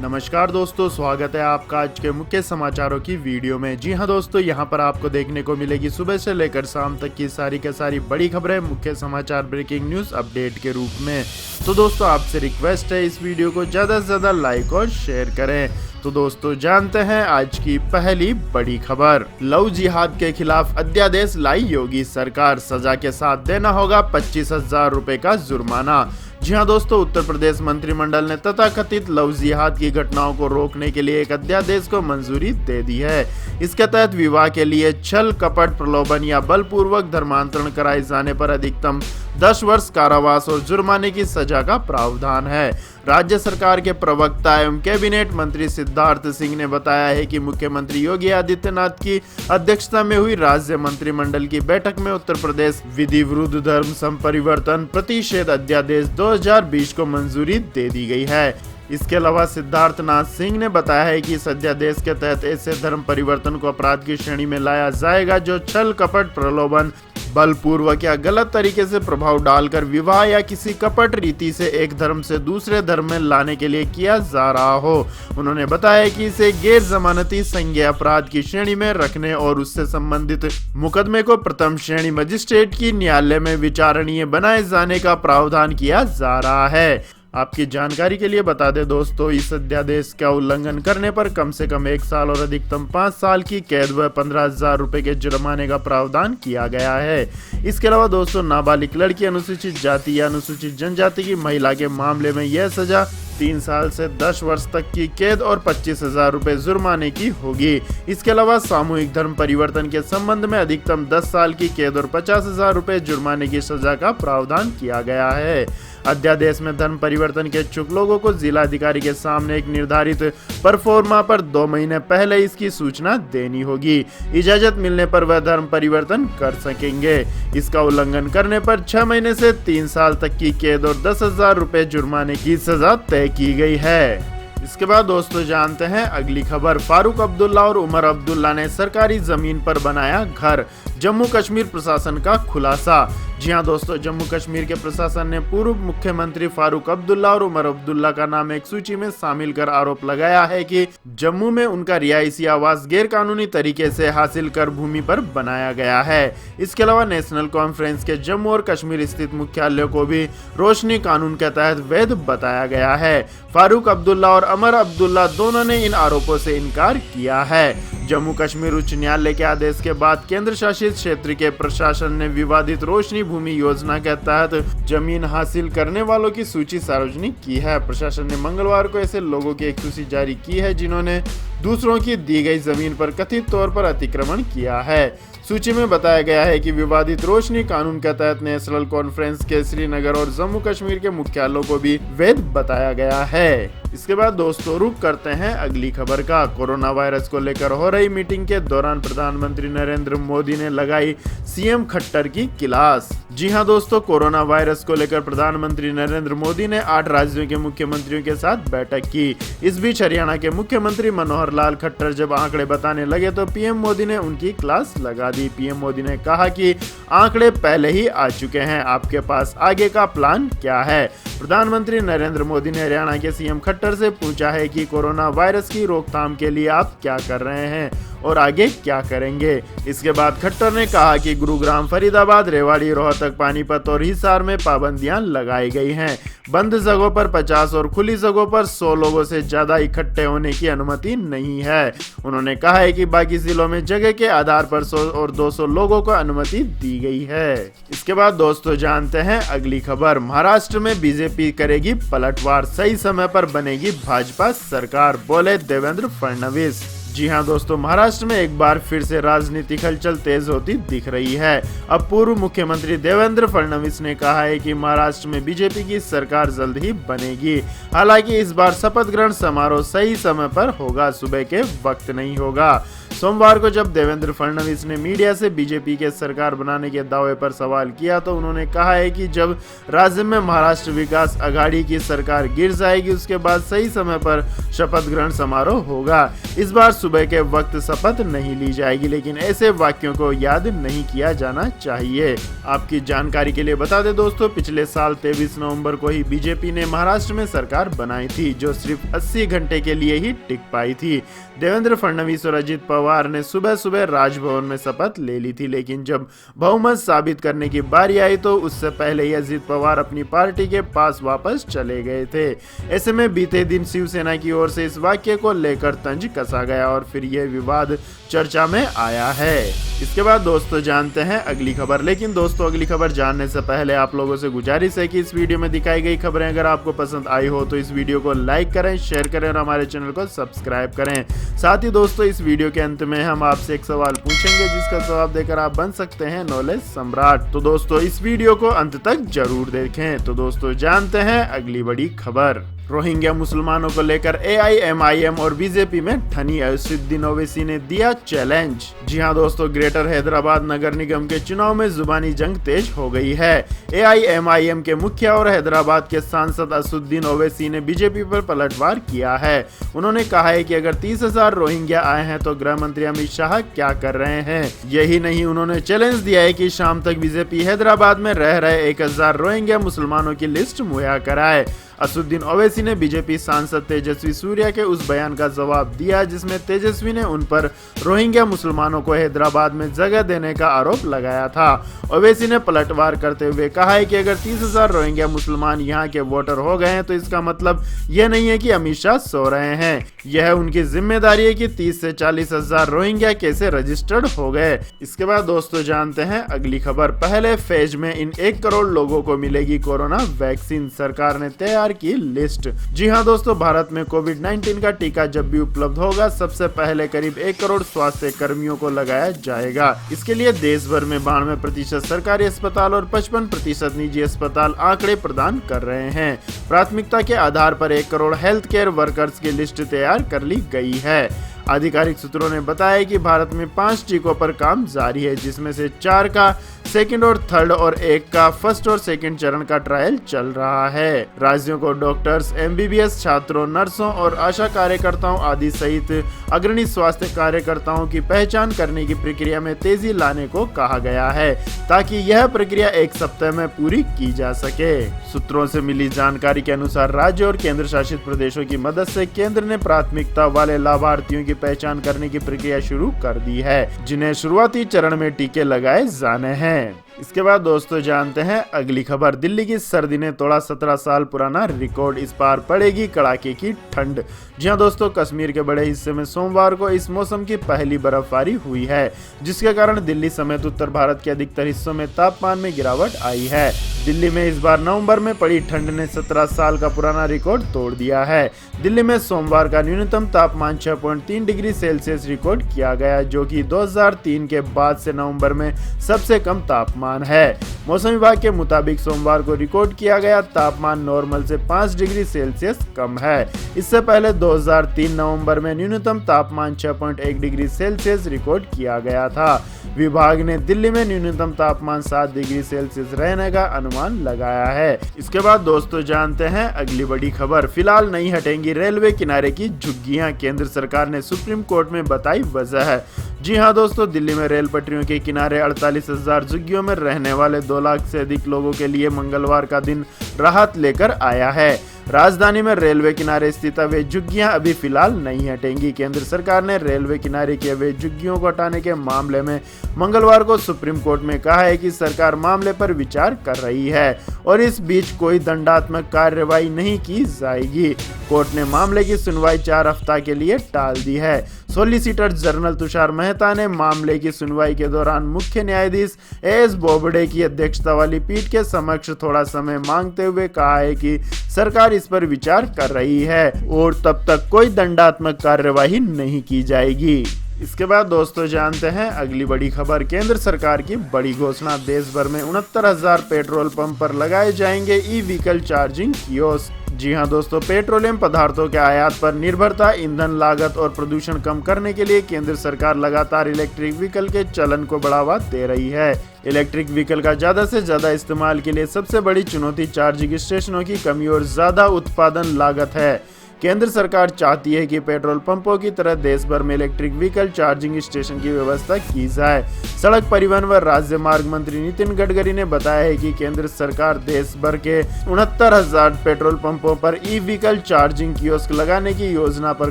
नमस्कार दोस्तों, स्वागत है आपका आज के मुख्य समाचारों की वीडियो में। जी हां दोस्तों, यहां पर आपको देखने को मिलेगी सुबह से लेकर शाम तक की सारी के सारी बड़ी खबरें मुख्य समाचार ब्रेकिंग न्यूज अपडेट के रूप में। तो दोस्तों आपसे रिक्वेस्ट है इस वीडियो को ज़्यादा से ज़्यादा लाइक और शेयर करें। तो दोस्तों जानते हैं आज की पहली बड़ी खबर। लव जिहाद के खिलाफ अध्यादेश लाई योगी सरकार, सजा के साथ देना होगा 25,000 रुपए का जुर्माना। जी हाँ दोस्तों, उत्तर प्रदेश मंत्रिमंडल ने तथाकथित लव जिहाद की घटनाओं को रोकने के लिए एक अध्यादेश को मंजूरी दे दी है। इसके तहत विवाह के लिए छल, कपट, प्रलोभन या बलपूर्वक धर्मांतरण कराए जाने पर अधिकतम 10 वर्ष कारावास और जुर्माने की सजा का प्रावधान है। राज्य सरकार के प्रवक्ता एवं कैबिनेट मंत्री सिद्धार्थ सिंह ने बताया है कि मुख्यमंत्री योगी आदित्यनाथ की अध्यक्षता में हुई राज्य मंत्रिमंडल की बैठक में उत्तर प्रदेश विधि विरुद्ध धर्म संपरिवर्तन प्रतिषेध अध्यादेश 2020 को मंजूरी दे दी गई है। इसके अलावा सिद्धार्थ नाथ सिंह ने बताया है कि इस अध्यादेश के तहत ऐसे धर्म परिवर्तन को अपराध की श्रेणी में लाया जाएगा जो छल, कपट, प्रलोभन, बलपूर्वक या गलत तरीके से प्रभाव डालकर विवाह या किसी कपट रीति से एक धर्म से दूसरे धर्म में लाने के लिए किया जा रहा हो। उन्होंने बताया कि इसे गैर जमानती संज्ञेय अपराध की श्रेणी में रखने और उससे संबंधित मुकदमे को प्रथम श्रेणी मजिस्ट्रेट की न्यायालय में विचारणीय बनाए जाने का प्रावधान किया जा रहा है। आपकी जानकारी के लिए बता दें दोस्तों, इस अध्यादेश का उल्लंघन करने पर कम से कम 1 साल और अधिकतम 5 साल की कैद व 15,000 रुपए के जुर्माने का प्रावधान किया गया है। इसके अलावा दोस्तों, नाबालिग लड़की, अनुसूचित जाति या अनुसूचित जनजाति की महिला के मामले में यह सजा 3 साल से 10 वर्ष तक की कैद और 25,000 रुपए जुर्माने की होगी। इसके अलावा सामूहिक धर्म परिवर्तन के संबंध में अधिकतम 10 साल की कैद और 50,000 रुपए जुर्माने की सजा का प्रावधान किया गया है। अध्यादेश में धर्म परिवर्तन के इच्छुक लोगों को जिला अधिकारी के सामने एक निर्धारित परफॉर्मा पर 2 महीने पहले इसकी सूचना देनी होगी। इजाजत मिलने पर वह धर्म परिवर्तन कर सकेंगे। इसका उल्लंघन करने पर 6 महीने से 3 साल तक की कैद और 10,000 रुपए जुर्माने की सजा तय की गई है। इसके बाद दोस्तों जानते हैं अगली खबर। फारूक अब्दुल्ला और उमर अब्दुल्ला ने सरकारी जमीन पर बनाया घर, जम्मू कश्मीर प्रशासन का खुलासा। जी हां दोस्तों, जम्मू कश्मीर के प्रशासन ने पूर्व मुख्यमंत्री फारूक अब्दुल्ला और उमर अब्दुल्ला का नाम एक सूची में शामिल कर आरोप लगाया है कि जम्मू में उनका रिहायशी आवास गैर कानूनी तरीके से हासिल कर भूमि पर बनाया गया है। इसके अलावा नेशनल कॉन्फ्रेंस के जम्मू और कश्मीर स्थित मुख्यालय को भी रोशनी कानून के तहत वैध बताया गया है। फारूक अब्दुल्ला और उमर अब्दुल्ला दोनों ने इन आरोपों से इनकार किया है। जम्मू कश्मीर उच्च न्यायालय के आदेश के बाद केंद्र शासित क्षेत्र के प्रशासन ने विवादित रोशनी भूमि योजना के तहत जमीन हासिल करने वालों की सूची सार्वजनिक की है। प्रशासन ने मंगलवार को ऐसे लोगों की एक सूची जारी की है जिन्होंने दूसरों की दी गई जमीन पर कथित तौर पर अतिक्रमण किया है। सूची में बताया गया है कि विवादित रोशनी कानून के तहत नेशनल कॉन्फ्रेंस के श्रीनगर और जम्मू कश्मीर के मुख्यालयों को भी वैध बताया गया है। इसके बाद दोस्तों रुक करते हैं अगली खबर का। कोरोना वायरस को लेकर हो रही मीटिंग के दौरान प्रधानमंत्री नरेंद्र मोदी ने लगाई सीएम खट्टर की क्लास। जी हां दोस्तों, कोरोना वायरस को लेकर प्रधानमंत्री नरेंद्र मोदी ने 8 राज्यों के मुख्यमंत्रियों के साथ बैठक की। इस बीच हरियाणा के मुख्यमंत्री मनोहर लाल खट्टर जब आंकड़े बताने लगे तो पीएम मोदी ने उनकी क्लास लगा दी। पीएम मोदी ने कहा कि आंकड़े पहले ही आ चुके हैं, आपके पास आगे का प्लान क्या है। प्रधानमंत्री नरेंद्र मोदी ने हरियाणा के सीएम खट्टर से पूछा है कि कोरोना वायरस की रोकथाम के लिए आप क्या कर रहे हैं और आगे क्या करेंगे। इसके बाद खट्टर ने कहा कि गुरुग्राम, फरीदाबाद, रेवाड़ी, रोहतक, पानीपत और हिसार में पाबंदियां लगाई गई हैं। बंद जगहों पर 50 और खुली जगहों पर 100 लोगों से ज्यादा इकट्ठे होने की अनुमति नहीं है। उन्होंने कहा है कि बाकी जिलों में जगह के आधार पर 100 और 200 लोगों को अनुमति दी गई है। इसके बाद दोस्तों जानते हैं अगली खबर। महाराष्ट्र में बीजेपी करेगी पलटवार, सही समय पर बनेगी भाजपा सरकार, बोले देवेंद्र फडणवीस। जी हां दोस्तों, महाराष्ट्र में एक बार फिर से राजनीतिक हलचल तेज होती दिख रही है। अब पूर्व मुख्यमंत्री देवेंद्र फडणवीस ने कहा है कि महाराष्ट्र में बीजेपी की सरकार जल्द ही बनेगी। हालांकि इस बार शपथ ग्रहण समारोह सही समय पर होगा, सुबह के वक्त नहीं होगा। सोमवार को जब देवेंद्र फडणवीस ने मीडिया से बीजेपी के सरकार बनाने के दावे पर सवाल किया तो उन्होंने कहा है कि जब राज्य में महाराष्ट्र विकास आघाड़ी की सरकार गिर जाएगी उसके बाद सही समय पर शपथ ग्रहण समारोह होगा। इस बार सुबह के वक्त शपथ नहीं ली जाएगी, लेकिन ऐसे वाक्यों को याद नहीं किया जाना चाहिए। आपकी जानकारी के लिए बता दें दोस्तों, पिछले साल 23 नवंबर को ही बीजेपी ने महाराष्ट्र में सरकार बनाई थी, जो सिर्फ 80 घंटे के लिए ही टिक पाई थी। देवेंद्र फडणवीस और अजित पवार ने सुबह सुबह राजभवन में शपथ ले ली थी, लेकिन जब बहुमत साबित करने की बारी आई तो उससे पहले ही अजित पवार अपनी पार्टी के पास वापस चले गए थे। ऐसे में बीते दिन शिवसेना की ओर से इस वाक्य को लेकर तंज कसा गया और फिर यह विवाद चर्चा में आया है। इसके बाद दोस्तों जानते हैं अगली खबर, लेकिन दोस्तों अगली खबर जानने से पहले आप लोगों से गुजारिश है कि इस वीडियो में दिखाई गई खबरें अगर आपको पसंद आई हो तो इस वीडियो को लाइक करें, शेयर करें और हमारे चैनल को सब्सक्राइब करें। साथ ही दोस्तों इस वीडियो के अंत में हम आपसे एक सवाल पूछेंगे जिसका जवाब देकर आप बन सकते हैं नॉलेज सम्राट। तो दोस्तों इस वीडियो को अंत तक जरूर देखें। तो दोस्तों जानते हैं अगली बड़ी खबर। रोहिंग्या मुसलमानों को लेकर AIMIM और बीजेपी में ठनी असुद्दीन ओवैसी ने दिया चैलेंज। जी हां दोस्तों, ग्रेटर हैदराबाद नगर निगम के चुनाव में जुबानी जंग तेज हो गई है। AIMIM के मुखिया और हैदराबाद के सांसद असुद्दीन ओवैसी ने बीजेपी पर पलटवार किया है। उन्होंने कहा है कि अगर 30,000 रोहिंग्या आए हैं तो गृह मंत्री अमित शाह क्या कर रहे हैं। यही नहीं, उन्होंने चैलेंज दिया है कि शाम तक बीजेपी हैदराबाद में रह रहे 1,000 रोहिंग्या मुसलमानों की लिस्ट मुहैया कराए। असुद्दीन ओवैसी ने बीजेपी सांसद तेजस्वी सूर्या के उस बयान का जवाब दिया जिसमें तेजस्वी ने उन पर रोहिंग्या मुसलमानों को हैदराबाद में जगह देने का आरोप लगाया था। ओवैसी ने पलटवार करते हुए कहा है कि अगर 30,000 रोहिंग्या मुसलमान यहां के वोटर हो गए हैं तो इसका मतलब यह नहीं है कि अमित शाह सो रहे हैं। यह उनकी जिम्मेदारी है कि 30 से 40,000 रोहिंग्या कैसे रजिस्टर्ड हो गए। इसके बाद दोस्तों जानते हैं अगली खबर। पहले फेज में इन 1 करोड़ लोगों को मिलेगी कोरोना वैक्सीन, सरकार ने तैयार की लिस्ट। जी हां दोस्तों, भारत में कोविड-19 का टीका जब भी उपलब्ध होगा सबसे पहले करीब 1 करोड़ स्वास्थ्य कर्मियों को लगाया जाएगा। इसके लिए देश भर में 92% सरकारी अस्पताल और 55% निजी अस्पताल आंकड़े प्रदान कर रहे हैं। प्राथमिकता के आधार पर 1 करोड़ हेल्थ केयर वर्कर्स की लिस्ट तैयार कर ली गई है। आधिकारिक सूत्रों ने बताया कि भारत में 5 टीकों पर काम जारी है, जिसमें से 4 का सेकंड और थर्ड और 1 का फर्स्ट और सेकंड चरण का ट्रायल चल रहा है। राज्यों को डॉक्टर्स, MBBS छात्रों, नर्सों और आशा कार्यकर्ताओं आदि सहित अग्रणी स्वास्थ्य कार्यकर्ताओं की पहचान करने की प्रक्रिया में तेजी लाने को कहा गया है ताकि यह प्रक्रिया 1 सप्ताह में पूरी की जा सके। सूत्रों से मिली जानकारी के अनुसार राज्य और केंद्र शासित प्रदेशों की मदद से केंद्र ने प्राथमिकता वाले लाभार्थियों की पहचान करने की प्रक्रिया शुरू कर दी है, जिन्हें शुरुआती चरण में टीके लगाए जाने हैं। इसके बाद दोस्तों जानते हैं अगली खबर। दिल्ली की सर्दी ने तोड़ा 17 साल पुराना रिकॉर्ड, इस बार पड़ेगी कड़ाके की ठंड। जी हां दोस्तों, कश्मीर के बड़े हिस्से में सोमवार को इस मौसम की पहली बर्फबारी हुई है, जिसके कारण दिल्ली समेत उत्तर भारत के अधिकतर हिस्सों में तापमान में गिरावट आई है। दिल्ली में इस बार नवंबर में पड़ी ठंड ने 17 साल का पुराना रिकॉर्ड तोड़ दिया है। दिल्ली में सोमवार का न्यूनतम तापमान 6.3 डिग्री सेल्सियस रिकॉर्ड किया गया, जो कि 2003 के बाद से नवंबर में सबसे कम तापमान है। मौसम विभाग के मुताबिक सोमवार को रिकॉर्ड किया गया तापमान नॉर्मल से 5 डिग्री सेल्सियस कम है। इससे पहले 2003 नवंबर में न्यूनतम तापमान 6.1 डिग्री सेल्सियस रिकॉर्ड किया गया था। विभाग ने दिल्ली में न्यूनतम तापमान 7 डिग्री सेल्सियस रहने का अनुमान लगाया है। इसके बाद दोस्तों जानते हैं अगली बड़ी खबर। फिलहाल नहीं हटेंगी रेलवे किनारे की झुग्गियां, केंद्र सरकार ने सुप्रीम कोर्ट में बताई वजह। जी हां दोस्तों, दिल्ली में रेल पटरियों के किनारे 48,000 झुग्गियों में रहने वाले 2 लाख से अधिक लोगों के लिए मंगलवार का दिन राहत लेकर आया है। राजधानी में रेलवे किनारे स्थित अवैध झुग्गियां अभी फिलहाल नहीं हटेंगी। केंद्र सरकार ने रेलवे किनारे की अवैध झुग्गियों को हटाने के मामले में मंगलवार को सुप्रीम कोर्ट में कहा है कि सरकार मामले पर विचार कर रही है और इस बीच कोई दंडात्मक कार्रवाई नहीं की जाएगी। कोर्ट ने मामले की सुनवाई 4 हफ्ता के लिए टाल दी है। सॉलिसिटर जनरल तुषार मेहता ने मामले की सुनवाई के दौरान मुख्य न्यायाधीश AS बोबडे की अध्यक्षता वाली पीठ के समक्ष थोड़ा समय मांगते हुए कहा है कि सरकार इस पर विचार कर रही है और तब तक कोई दंडात्मक कार्यवाही नहीं की जाएगी। इसके बाद दोस्तों जानते हैं अगली बड़ी खबर। केंद्र सरकार की बड़ी घोषणा, देश भर में 69,000 पेट्रोल पंप पर लगाए जाएंगे ई व्हीकल चार्जिंग कियोस्क। जी हां दोस्तों, पेट्रोलियम पदार्थों के आयात पर निर्भरता, ईंधन लागत और प्रदूषण कम करने के लिए केंद्र सरकार लगातार इलेक्ट्रिक व्हीकल के चलन को बढ़ावा दे रही है। इलेक्ट्रिक व्हीकल का ज्यादा से ज्यादा इस्तेमाल के लिए सबसे बड़ी चुनौती चार्जिंग स्टेशनों की कमी और ज्यादा उत्पादन लागत है। केंद्र सरकार चाहती है कि पेट्रोल पंपों की तरह देश भर में इलेक्ट्रिक व्हीकल चार्जिंग स्टेशन की व्यवस्था की जाए। सड़क परिवहन व राज्य मार्ग मंत्री नितिन गडकरी ने बताया है कि केंद्र सरकार देश भर के 69,000 पेट्रोल पंपों पर ई व्हीकल चार्जिंग कियोस्क लगाने की योजना पर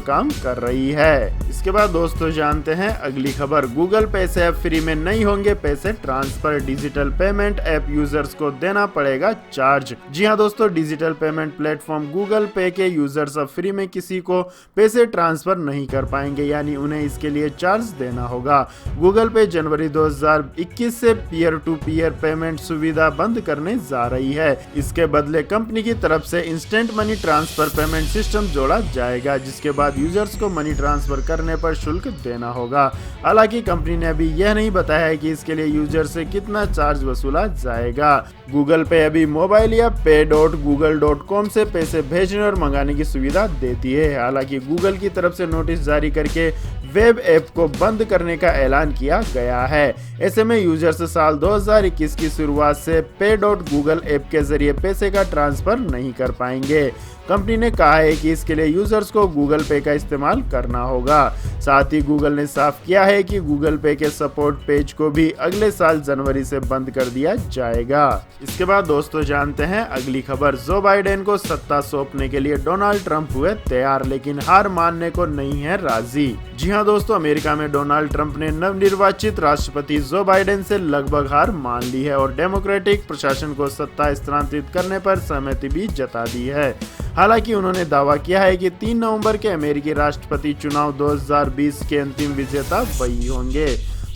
काम कर रही है। इसके बाद दोस्तों जानते हैं अगली खबर। गूगल पे से अब फ्री में नहीं होंगे पैसे transfer, digital payment app users को देना पड़ेगा चार्ज। जी हाँ दोस्तों, डिजिटल पेमेंट प्लेटफॉर्म गूगल पे के यूजर्स अब फ्री में किसी को पैसे ट्रांसफर नहीं कर पाएंगे, यानी उन्हें इसके लिए चार्ज देना होगा। गूगल पे जनवरी 2021 से पीयर टू पीयर पेमेंट सुविधा बंद करने जा रही है। इसके बदले कंपनी की तरफ से instant money transfer payment system जोड़ा जाएगा, जिसके बाद यूजर्स को मनी ट्रांसफर करने पर शुल्क देना होगा। हालांकि कंपनी ने अभी यह नहीं बताया है कि इसके लिए यूजर से कितना चार्ज वसूला जाएगा। गूगल पे अभी मोबाइल या pay.google.com से पैसे भेजने और मंगाने की सुविधा देती है। हालांकि गूगल की तरफ से नोटिस जारी करके वेब ऐप को बंद करने का ऐलान किया गया है। ऐसे में यूजर्स साल 2021 की शुरुआत से pay.google ऐप के जरिए पैसे का ट्रांसफर नहीं कर पाएंगे। कंपनी ने कहा है कि इसके लिए यूजर्स को गूगल पे का इस्तेमाल करना होगा। साथ ही गूगल ने साफ किया है कि गूगल पे के सपोर्ट पेज को भी अगले साल जनवरी से बंद कर दिया जाएगा। इसके बाद दोस्तों जानते हैं अगली खबर। जो बाइडेन को सत्ता सौंपने के लिए डोनाल्ड ट्रंप हुए तैयार, लेकिन हार मानने को नहीं है राजी। जी हाँ दोस्तों, अमेरिका में डोनाल्ड ट्रंप ने नवनिर्वाचित राष्ट्रपति जो बाइडेन से लगभग हार मान ली है और डेमोक्रेटिक प्रशासन को सत्ता स्थानांतरित करने पर सहमति भी जता दी है। हालांकि उन्होंने दावा किया है कि 3 नवंबर के अमेरिकी राष्ट्रपति चुनाव 2020 के अंतिम विजेता वही होंगे।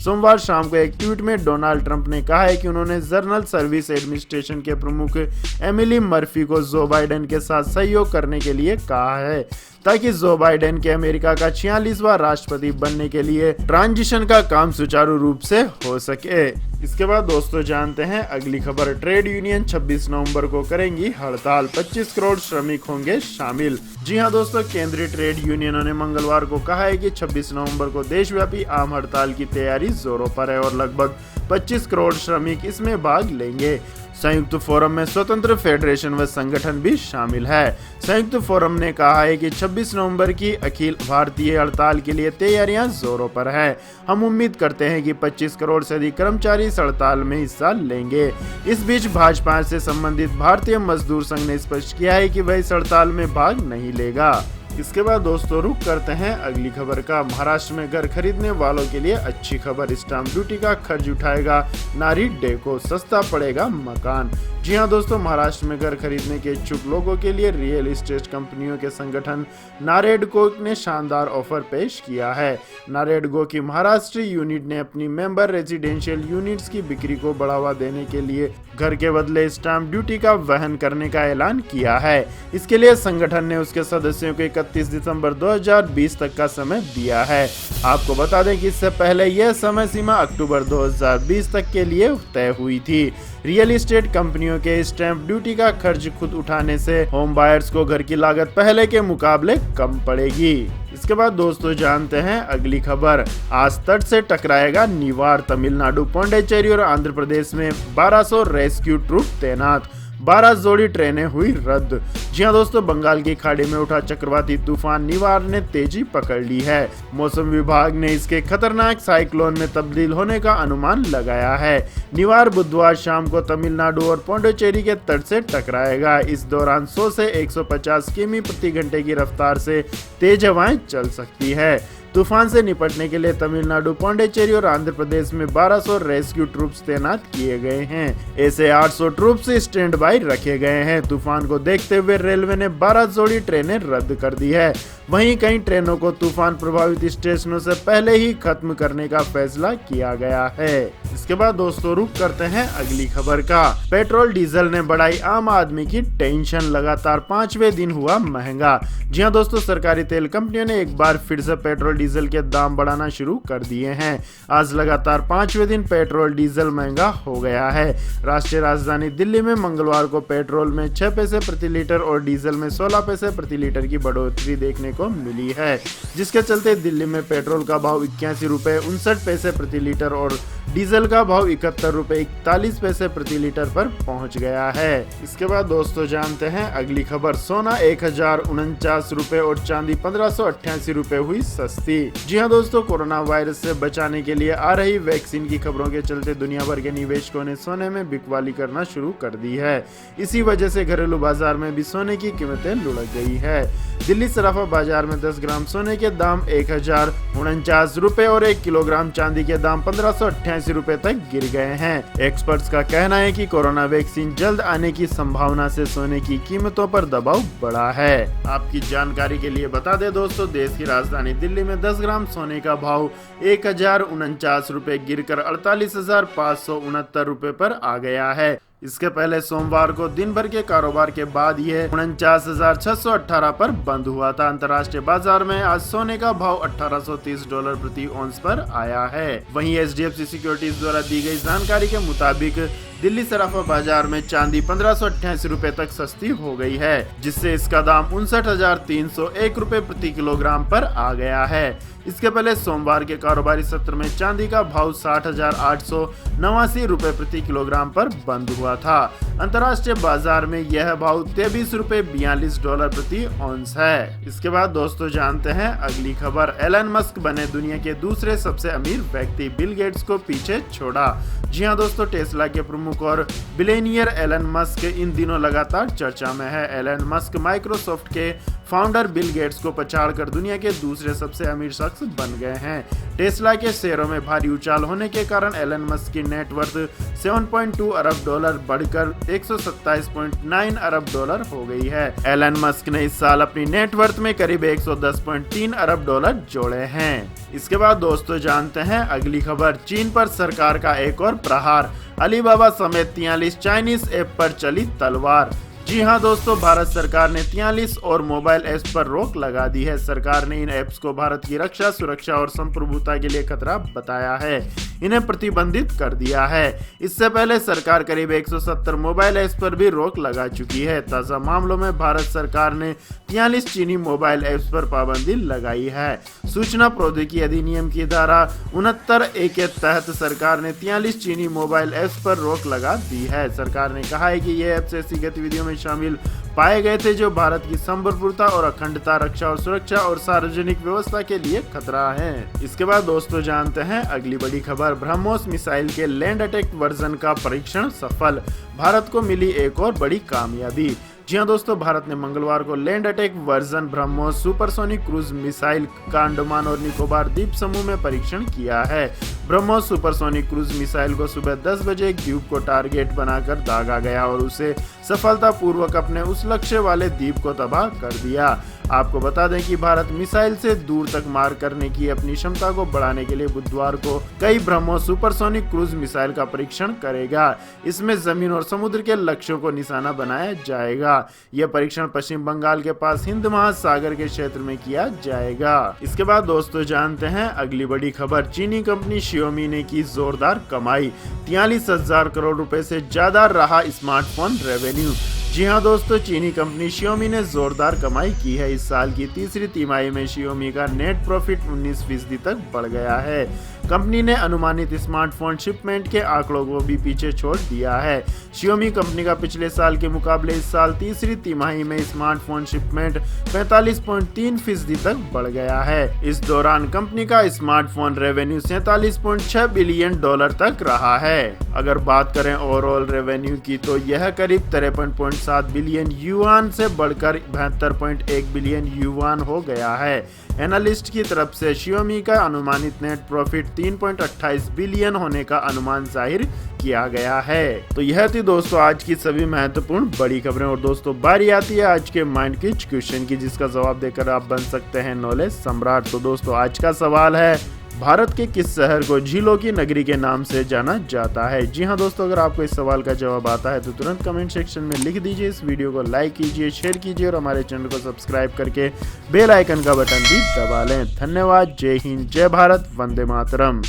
सोमवार शाम को एक ट्वीट में डोनाल्ड ट्रंप ने कहा है कि उन्होंने जनरल सर्विस एडमिनिस्ट्रेशन के प्रमुख एमिली मर्फी को जो बाइडेन के साथ सहयोग करने के लिए कहा है, ताकि जो बाइडेन के अमेरिका का 46वां राष्ट्रपति बनने के लिए ट्रांजिशन का काम सुचारू रूप से हो सके। इसके बाद दोस्तों जानते हैं अगली खबर। ट्रेड यूनियन 26 नवंबर को करेंगी हड़ताल, 25 करोड़ श्रमिक होंगे शामिल। जी हां दोस्तों, केंद्रीय ट्रेड यूनियनों ने मंगलवार को कहा है कि 26 नवंबर को देशव्यापी आम हड़ताल की तैयारी जोरों पर है और लगभग 25 करोड़ श्रमिक इसमें भाग लेंगे। संयुक्त फोरम में स्वतंत्र फेडरेशन व संगठन भी शामिल है। संयुक्त फोरम ने कहा है कि 26 नवंबर की अखिल भारतीय हड़ताल के लिए तैयारियां जोरों पर है। हम उम्मीद करते हैं कि 25 करोड़ से अधिक कर्मचारी इस हड़ताल में हिस्सा लेंगे। इस बीच भाजपा से संबंधित भारतीय मजदूर संघ ने स्पष्ट किया है कि वह इस हड़ताल में भाग नहीं लेगा। इसके बाद दोस्तों रुक करते हैं अगली खबर का। महाराष्ट्र में घर खरीदने वालों के लिए अच्छी खबर। स्टाम्प ड्यूटी का खर्च उठाएगा नारी डेको, सस्ता पड़ेगा मकान। जी हां दोस्तों, महाराष्ट्र में घर खरीदने के इच्छुक लोगों के लिए रियल एस्टेट कंपनियों के संगठन नारेडको ने शानदार ऑफर पेश किया है। नारेडको की महाराष्ट्र यूनिट ने अपनी मेंबर रेजिडेंशियल यूनिट्स की बिक्री को बढ़ावा देने के लिए घर के बदले स्टाम्प ड्यूटी का वहन करने का ऐलान किया है। इसके लिए संगठन ने उसके सदस्यों को 31 दिसंबर 2020 तक का समय दिया है। आपको बता दें कि इससे पहले यह समय सीमा अक्टूबर 2020 तक के लिए तय हुई थी। रियल एस्टेट कंपनियों के स्टैंप ड्यूटी का खर्च खुद उठाने से होम बायर्स को घर की लागत पहले के मुकाबले कम पड़ेगी। इसके बाद दोस्तों जानते हैं अगली खबर। आज तट से टकराएगा निवार, तमिलनाडु, पौंडीचेरी और आंध्र प्रदेश में 1200 रेस्क्यू ट्रूप तैनात। 12 जोड़ी ट्रेनें हुई रद्द। जी हां दोस्तों, बंगाल की खाड़ी में उठा चक्रवाती तूफान निवार ने तेजी पकड़ ली है। मौसम विभाग ने इसके खतरनाक साइक्लोन में तब्दील होने का अनुमान लगाया है। निवार बुधवार शाम को तमिलनाडु और पौंडीचेरी के तट से टकराएगा। इस दौरान 100 से 150 किमी प्रति घंटे की रफ्तार से तेज हवाएं चल सकती है। तूफान से निपटने के लिए तमिलनाडु, पौंडीचेरी और आंध्र प्रदेश में 1200 रेस्क्यू ट्रूप्स तैनात किए गए हैं। ऐसे 800 ट्रूप्स स्टैंड बाई रखे गए हैं। तूफान को देखते हुए रेलवे ने 12 जोड़ी ट्रेनें रद्द कर दी है। वहीं कई ट्रेनों को तूफान प्रभावित स्टेशनों से पहले ही खत्म करने का फैसला किया गया है। इसके बाद दोस्तों रुक करते हैं अगली खबर का। पेट्रोल डीजल ने बढ़ाई आम आदमी की टेंशन, लगातार 5वें दिन हुआ महंगा। जी हां दोस्तों, सरकारी तेल कंपनियों ने एक बार फिर से पेट्रोल डीजल के दाम बढ़ाना शुरू कर दिए हैं। आज लगातार 5वें दिन पेट्रोल डीजल महंगा हो गया है। राष्ट्रीय राजधानी दिल्ली में मंगलवार को पेट्रोल में 6 पैसे प्रति लीटर और डीजल में 16 पैसे प्रति लीटर की बढ़ोतरी देखने को मिली है, जिसके चलते दिल्ली में पेट्रोल का भाव 81 रुपए 59 पैसे प्रति लीटर और डीजल का भाव 71 रुपए 41 पैसे प्रति लीटर पर पहुंच गया है। इसके बाद दोस्तों जानते हैं अगली खबर। सोना 1049 रुपए और चांदी 1588 रुपए हुई सस्ती। जी हां दोस्तों, कोरोना वायरस से बचाने के लिए आ रही वैक्सीन की खबरों के चलते दुनिया भर के निवेशकों ने सोने में बिकवाली करना शुरू कर दी है। इसी वजह से घरेलू बाजार में भी सोने की कीमतें लुढ़क गई है। दिल्ली सराफा बाजार में 10 ग्राम सोने के दाम 1049 रुपए और 1 किलोग्राम चांदी के दाम 1588 रुपए तक गिर गए हैं। एक्सपर्ट्स का कहना है कि कोरोना वैक्सीन जल्द आने की संभावना से सोने की कीमतों पर दबाव बढ़ा है। आपकी जानकारी के लिए बता दें दोस्तों, देश की राजधानी दिल्ली में 10 ग्राम सोने का भाव 1049 रुपए गिरकर 48,569 रुपए पर आ गया है। इसके पहले सोमवार को दिन भर के कारोबार के बाद यह 49,618 पर बंद हुआ था। अंतर्राष्ट्रीय बाजार में आज सोने का भाव $1830 प्रति औंस पर आया है। वहीं HDFC सिक्योरिटीज द्वारा दी गई जानकारी के मुताबिक दिल्ली सराफा बाजार में चांदी 1588 रुपए तक सस्ती हो गई है, जिससे इसका दाम 59,301 रुपए प्रति किलोग्राम पर आ गया है। इसके पहले सोमवार के कारोबारी सत्र में चांदी का भाव 60,889 रुपए प्रति किलोग्राम पर बंद हुआ था। अंतर्राष्ट्रीय बाजार में यह भाव $23 रुपए 42 प्रति औंस है। इसके बाद दोस्तों जानते हैं अगली खबर। एलन मस्क बने दुनिया के दूसरे सबसे अमीर व्यक्ति, बिल गेट्स को पीछे छोड़ा। जी हां दोस्तों, टेस्ला के प्रमुख और बिलियनियर एलन मस्क इन दिनों लगातार चर्चा में है। एलन मस्क माइक्रोसॉफ्ट के फाउंडर बिल गेट्स को पछाड़कर दुनिया के दूसरे सबसे अमीर शख्स बन गए हैं। टेस्ला के शेयरों में भारी उछाल होने के कारण एलन मस्क की नेटवर्थ 7.2 अरब डॉलर बढ़कर 127.9 अरब डॉलर हो गई है। एलन मस्क ने इस साल अपनी नेटवर्थ में करीब 110.3 अरब डॉलर जोड़े हैं। इसके बाद दोस्तों जानते हैं अगली खबर। चीन पर सरकार का एक और प्रहार, अलीबाबा समेत 43 चाइनीज ऐप पर चली तलवार। जी हां दोस्तों, भारत सरकार ने 43 और मोबाइल ऐप्स पर रोक लगा दी है। सरकार ने इन ऐप्स को भारत की रक्षा, सुरक्षा और संप्रभुता के लिए खतरा बताया है। इन्हें प्रतिबंधित कर दिया है। इससे पहले सरकार करीब 170 मोबाइल ऐप्स पर भी रोक लगा चुकी है। ताज़ा मामलों में भारत सरकार ने 43 चीनी मोबाइल ऐप्स पर पाबंदी लगाई है। सूचना प्रौद्योगिकी अधिनियम की धारा 69(a) के तहत सरकार ने 43 चीनी मोबाइल ऐप्स पर रोक लगा दी है। सरकार ने कहा है कि ये ऐप्स ऐसी गतिविधियों में शामिल पाए गए थे जो भारत की संप्रभुता और अखंडता, रक्षा और सुरक्षा और सार्वजनिक व्यवस्था के लिए खतरा है। इसके बाद दोस्तों जानते हैं अगली बड़ी खबर। ब्रह्मोस मिसाइल के लैंड अटैक वर्जन का परीक्षण सफल, भारत को मिली एक और बड़ी कामयाबी। जी हां दोस्तों, भारत ने मंगलवार को land attack version BrahMos supersonic cruise missile का अंडमान और निकोबार द्वीप समूह में परीक्षण किया है। ब्रह्मोस सुपरसोनिक क्रूज मिसाइल को सुबह 10 बजे एक द्वीप को टारगेट बनाकर दागा गया और उसे सफलतापूर्वक अपने उस लक्ष्य वाले द्वीप को तबाह कर दिया। आपको बता दें कि भारत मिसाइल से दूर तक मार करने की अपनी क्षमता को बढ़ाने के लिए बुधवार को कई ब्रह्मोस सुपरसोनिक क्रूज मिसाइल का परीक्षण करेगा। इसमें जमीन और समुद्र के लक्ष्यों को निशाना बनाया जाएगा। यह परीक्षण पश्चिम बंगाल के पास हिंद महासागर के क्षेत्र में किया जाएगा। इसके बाद दोस्तों जानते हैं अगली बड़ी खबर। चीनी कंपनी Xiaomi ने की जोरदार कमाई, 43,000 करोड़ रुपए से ज्यादा रहा स्मार्टफोन रेवेन्यू। जी हां दोस्तों, चीनी कंपनी Xiaomi ने जोरदार कमाई की है। इस साल की तीसरी तिमाही में Xiaomi का नेट प्रॉफिट 19% तक बढ़ गया है। कंपनी ने अनुमानित स्मार्टफोन शिपमेंट के आंकड़ों को भी पीछे छोड़ दिया है। Xiaomi कंपनी का पिछले साल के मुकाबले इस साल तीसरी तिमाही में स्मार्टफोन शिपमेंट 45.3% तक बढ़ गया है। इस दौरान कंपनी का स्मार्टफोन रेवेन्यू 47.6 बिलियन डॉलर तक रहा है। अगर बात करें ओवरऑल रेवेन्यू की तो यह करीब 53.7 बिलियन युआन से बढ़कर 72.1 बिलियन युआन हो गया है। एनालिस्ट की तरफ से Xiaomi का अनुमानित नेट प्रॉफिट 3.28 बिलियन होने का अनुमान जाहिर किया गया है। तो यह थी दोस्तों आज की सभी महत्वपूर्ण बड़ी खबरें। और दोस्तों बारी आती है आज के माइंड किच क्वेश्चन की, जिसका जवाब देकर आप बन सकते हैं नॉलेज सम्राट। तो दोस्तों आज का सवाल है, भारत के किस शहर को झीलों की नगरी के नाम से जाना जाता है? जी हाँ दोस्तों, अगर आपको इस सवाल का जवाब आता है तो तुरंत कमेंट सेक्शन में लिख दीजिए। इस वीडियो को लाइक कीजिए, शेयर कीजिए और हमारे चैनल को सब्सक्राइब करके बेल आइकन का बटन भी दबा लें। धन्यवाद। जय हिंद, जय भारत, वंदे मातरम।